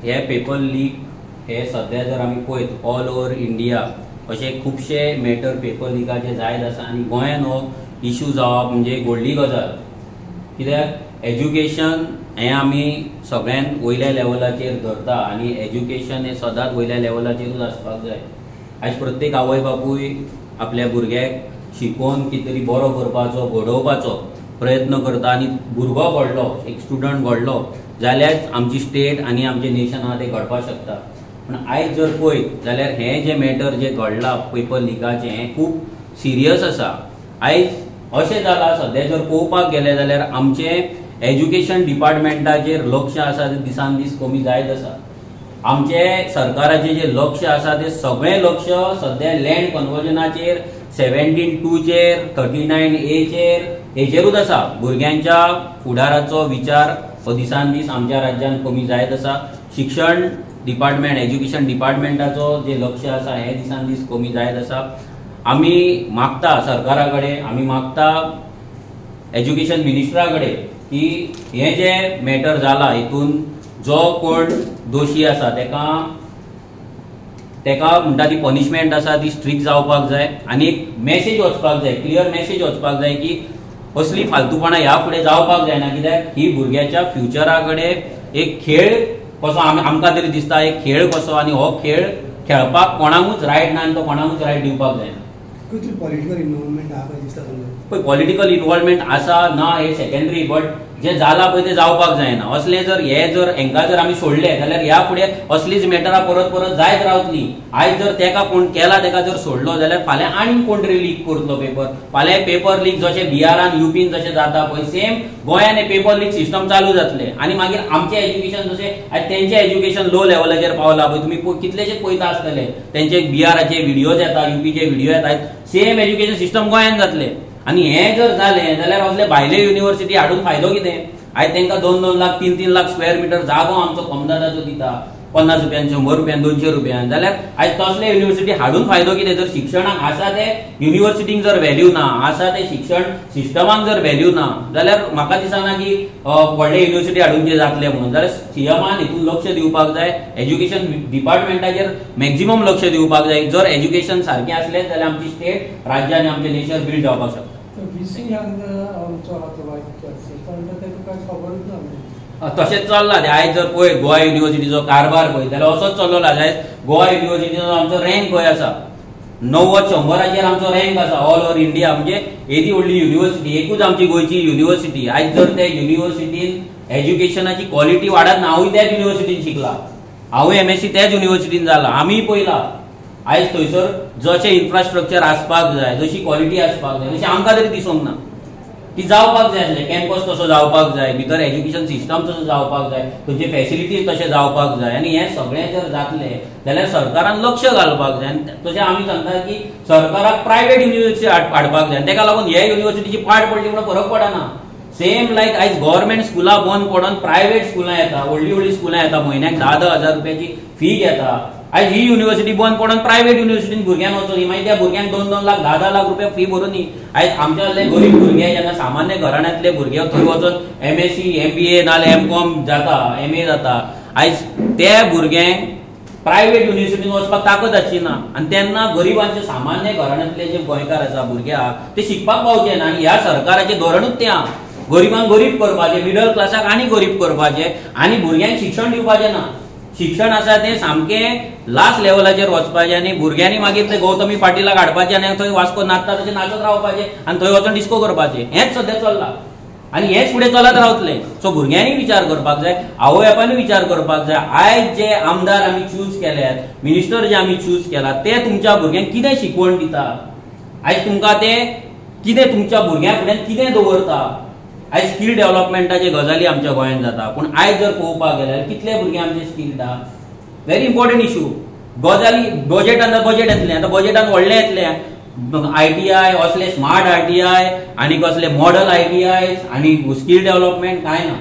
हे paper leak हे सध्या जर आमी पळयत ऑल ओव्हर इंडिया अशे खुबशे मॅटर पेपर लिकाचे जायत आसा आनी गोंयान हो इश्यू जावप म्हणजे व्हडली गजाल. कित्याक एज्युकेशन हें आमी सगळ्यान वयल्या लेवलाचेर धरता आनी एज्युकेशन हें सदांच वयल्या लेवलाचेरूच आसपाक जाय. आयज प्रत्येक आवय बापूय आपल्या भुरग्याक शिकोवन कितें तरी बरो करपाचो घडोवपाचो प्रयत्न करता आनी भुरगो घडलो एक स्टुडंट घडलो जाल्यार आमची स्टेट आनी आमचें नेशन आहा तें घडपाक शकता. पूण आयज जर पळयत जाल्यार हें जें मॅटर जें घडलां पेपर लिकाचें हें खूब सिरियस आसा. आयज अशें जालां सद्या जर पळोवपाक गेलें जाल्यार आमचें एज्युकेशन डिपार्टमेंटाचेर लक्ष आसा तें दिसान दीस कमी जायत आसा. आमचें सरकाराचें जें लक्ष आसा तें सगळें लक्ष सद्या लँड कन्वर्जनाचेर 17(2) चेर 39A चेर हेचेरूच आसा. भुरग्यांच्या फुडाराचो विचार हो दिसान दीस आमच्या राज्यांत कमी जायत आसा. शिक्षण डिपार्टमेंट एज्युकेशन डिपार्टमेंटाचो जें लक्ष आसा हें दिसान दीस कमी जायत आसा. आमी मागता सरकारा कडेन आमी मागता एज्युकेशन मिनिस्टरा कडेन की हें जें मॅटर जालां हितून जो कोण दोशी आसा तेका म्हणटा ती पनिशमेंट आसा ती स्ट्रिक्ट जावपाक जाय आनी एक मॅसेज वचपाक जाय क्लियर मॅसेज वचपाक जाय की असली फालतूपणां ह्या फुडें जावपाक जायना. कित्याक ही भुरग्याच्या फ्युचरा कडेन एक खेळ कसो आमकां तरी दिसता एक खेळ कसो आनी हो खेळ खेळपाक कोणाकूच रायट ना आनी तो कोणाकूच रायट दिवपाक जायना. पॉलिटिकल इन्वॉल्वमेंट आहा काय दिसता तुमकां? पळय पॉलिटिकल इन्वॉल्वमेंट आसा ना हे सेकंडरी बट जे जाला पळय ते जावपाक जायना. असले जर हेंका जर आमी सोडले जाल्यार ह्या फुडें असलीच मॅटरां परत परत जायत रावतली. आयज जर तेका कोण केला तेका जर सोडलो जाल्यार फाल्यां आनीक कोण तरी लीक करतलो पेपर. फाल्यां पेपर लीक जशें बिहारान युपीन जशें जाता पळय सेम गोंयान हे पेपर लीक सिस्टम चालू जातले आनी मागीर आमचें एज्युकेशन जशें आयज तेंचें एज्युकेशन लो लेवलाचेर पावला पळय तुमी कितलेशेच पळयता आसतले तेंचे बिहाराचे व्हिडियोज येता युपीचे व्हिडियो येता सेम एज्युकेशन सिस्टम गोंयान जातले. आनी हें जर जालें जाल्यार असले भायले युनिवर्सिटी हाडून फायदो कितें? आयज तांकां 2-2 लाख 3-3 लाख स्क्वेअर मिटर जागो आमचो कमदादाचो दिता 50 रुपयान 100 रुपयान 200 रुपयान जाल्यार आयज तसले युनिवर्सिटी हाडून फायदो कितें? जर शिक्षणाक आसा ते युनिवर्सिटीक जर व्हॅल्यू ना आसा ते शिक्षण सिस्टमाक जर व्हॅल्यू ना जाल्यार म्हाका दिसना की व्हडले युनिवर्सिटी हाडून जे जातले म्हणून. जाल्यार सीएमान हितून लक्ष दिवपाक जाय एज्युकेशन डिपार्टमेंटाचेर मॅक्झिमम लक्ष दिवपाक जाय. जर एज्युकेशन सारकें आसलें जाल्यार आमची स्टेट राज्य आनी आमचें नेशन बिल्ड जावपाक शकता. तशेंच चल्लां तें. आयज जर पळय गोवा युनिवर्सिटीचो कारभार पळय जाल्यार असोच चल्लोला. आयज गोवा युनिवर्सिटीचो आमचो रँक खंय आसा 90-100 आमचो रँक आसा ऑल ओव्हर इंडिया. म्हणजे येदी व्हडली युनिवर्सिटी एकूच आमची गोंयची युनिवर्सिटी. आयज जर त्या युनिवर्सिटीन एज्युकेशनाची क्वॉलिटी वाडत ना. हांवूय त्याच युनिवर्सिटीन शिकला हांवूय MSc त्याच युनिवर्सिटीन जाला आमी पळयला. आयज थंयसर जशें इन्फ्रास्ट्रक्चर आसपाक जाय जशी क्वॉलिटी आसपाक जाय तशी आमकां तरी दिसूंक ना. ती जावपाक जाय आसलें. कॅम्पस तसो जावपाक जाय भितर एज्युकेशन सिस्टम तसो जावपाक जाय थंयचे फॅसिलिटीज तशें जावपाक जाय आनी हें सगळें जर जातलें जाल्यार सरकारान लक्ष घालपाक जाय. तशें आमी सांगता की सरकाराक प्रायवेट युनिवर्सिटी हाडपाक जाय. ताका लागून हे युनिवर्सिटीची पाड पडली म्हणून फरक पडना. सेम लायक आयज गव्हर्मेंट स्कुलां बंद पडोवन प्रायवेट स्कुलां येता व्हडली व्हडली स्कुलां येता म्हयन्याक 10-10 हजार रुपयाची फी घेता. आयज ही युनिवर्सिटी बंद पडोवन प्रायवेट युनिवर्सिटीन भुरग्यांक वचोनी मागीर त्या भुरग्यांक 2-2 लाख 10-10 लाख रुपया फी भरोनी. आयज आमचे गरीब भुरगे जेन्ना सामान्य घराण्यांतले भुरगे थंय वचोन MSc MBA नाल्यार MCom जाता MA जाता आयज त्या भुरग्यांक प्रायवेट युनिवर्सिटीन वचपाक ताकद आसची ना. आनी तेन्ना गरिबांचे सामान्य घराण्यांतले जे गोंयकार आसा भुरगे आहा ते शिकपाक पावचे ना. आनी ह्या सरकाराचें धोरणूच तें आहा गरिबांक गरीब करपाचें मिडल क्लासाक आनी गरीब करपाचें आनी भुरग्यांक शिक्षण दिवपाचें ना. शिक्षण आसा तें सामकें लास्ट लेवलाचेर वचपाचें आनी भुरग्यांनी मागीर ते गौतमी पाटीलाक हाडपाचें आनी थंय वास्को नाचता तशें नाचत रावपाचें आनी थंय वचून डिस्को करपाचें हेंच सद्या चल्लां आनी हेंच फुडें चलत रावतलें. सो भुरग्यांनी विचार करपाक जाय आवय बापायनूय विचार करपाक जाय. आयज जे आमदार आमी चूज केल्यात मिनिस्टर जे आमी चूज केला ते तुमच्या भुरग्यांक कितें शिकवण दिता? आयज तुमकां ते कितें तुमच्या भुरग्यां फुड्यान कितें दवरता? आयज स्कील डेव्हलपमेंटाचे गजाली आमच्या गोंयांत जाता पूण आयज जर पळोवपाक गेल्यार कितले भुरगे आमचे स्किल्ड आहा? Very important issue. गजाली बजेटान बजेट येतलें आतां बजेटान व्हडलें येतलें ITI असले स्मार्ट ITI आनी कसले मॉडल ITI आनी स्कील डेव्हलपमेंट कांय ना.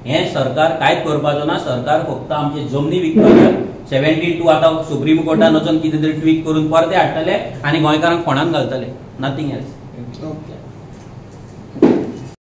हें सरकार कांयच करपाचो ना. सरकार फक्त आमचे जमनी विकपाचे 17(2) आतां सुप्रीम कोर्टान वचून कितें तरी ट्वीक करून परते हाडटले आनी गोंयकारांक फोंडान घालतले नथींग एल्स.